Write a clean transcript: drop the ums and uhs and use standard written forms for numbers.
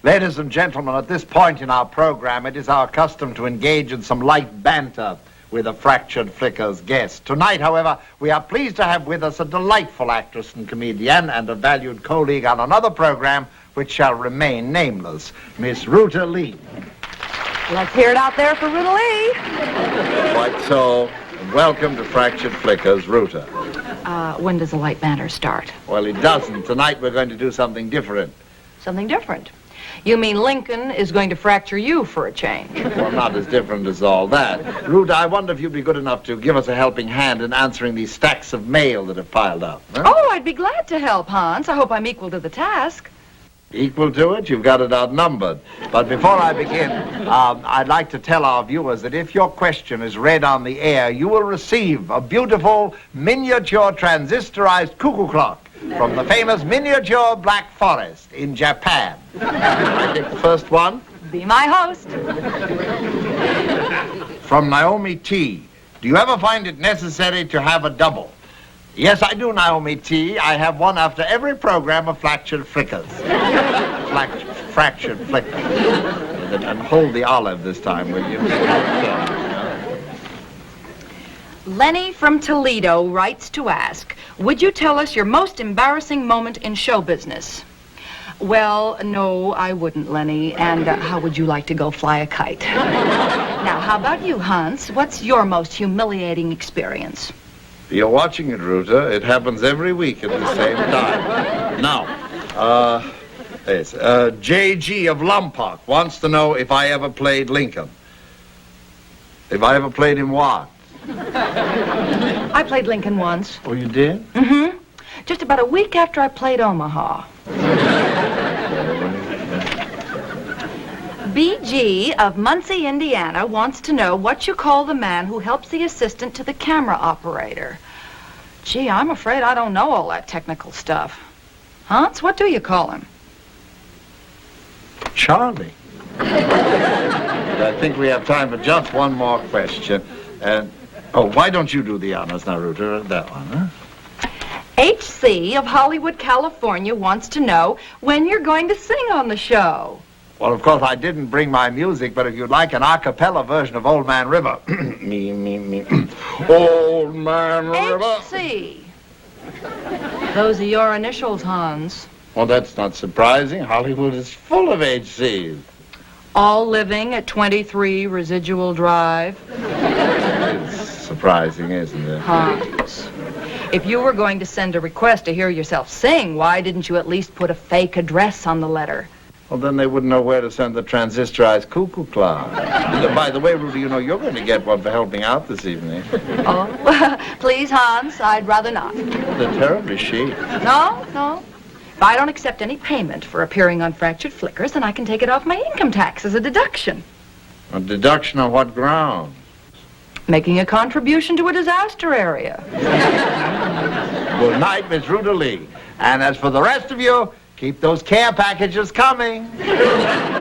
Ladies and gentlemen, at this point in our program, it is our custom to engage in some light banter with a Fractured Flickers guest. Tonight, however, we are pleased to have with us a delightful actress and comedian and a valued colleague on another program which shall remain nameless, Miss Ruta Lee. Let's hear it out there for Ruta Lee. Quite so. And welcome to Fractured Flickers, Ruta. When does the light banter start? Well, it doesn't. Tonight we're going to do something different. Something different. You mean Lincoln is going to fracture you for a change? Well, not as different as all that. Ruta, I wonder if you'd be good enough to give us a helping hand in answering these stacks of mail that have piled up. Huh? Oh, I'd be glad to help, Hans. I hope I'm equal to the task. Equal to it? You've got it outnumbered. But before I begin, I'd like to tell our viewers that if your question is read on the air, you will receive a beautiful miniature transistorized cuckoo clock from the famous miniature Black Forest in Japan. I take the first one. Be my host. From Naomi T. Do you ever find it necessary to have a double? Yes, I do, Naomi T. I have one after every program of Fractured Flickers. Fractured Flickers. And hold the olive this time, will you? Lenny from Toledo writes to ask, would you tell us your most embarrassing moment in show business? Well, no, I wouldn't, Lenny. And how would you like to go fly a kite? Now, how about you, Hans? What's your most humiliating experience? You're watching it, Ruta. It happens every week at the same time. Now, yes, J.G. of Lompoc wants to know if I ever played Lincoln. If I ever played him what? I played Lincoln once. Oh, you did? Mm-hmm. Just about a week after I played Omaha. B.G. of Muncie, Indiana wants to know what you call the man who helps the assistant to the camera operator. Gee, I'm afraid I don't know all that technical stuff. Hans, what do you call him? Charlie. I think we have time for just one more question. Why don't you do the honors now, Ruta? That one, huh? H.C. of Hollywood, California wants to know when you're going to sing on the show. Well, of course, I didn't bring my music, but if you'd like an a cappella version of Old Man River. Me. Old Man River. H.C. Those are your initials, Hans. Well, that's not surprising. Hollywood is full of H.C.'s. All living at 23 Residual Drive. It's surprising, isn't it? Hans, if you were going to send a request to hear yourself sing, why didn't you at least put a fake address on the letter? Well, then they wouldn't know where to send the transistorized cuckoo clock. By the way, Ruta, you know you're going to get one for helping out this evening. Oh, please, Hans, I'd rather not. They're terribly cheap. No. If I don't accept any payment for appearing on Fractured Flickers, then I can take it off my income tax as a deduction. A deduction on what ground? Making a contribution to a disaster area. Good night, Miss Ruta Lee. And as for the rest of you, keep those care packages coming.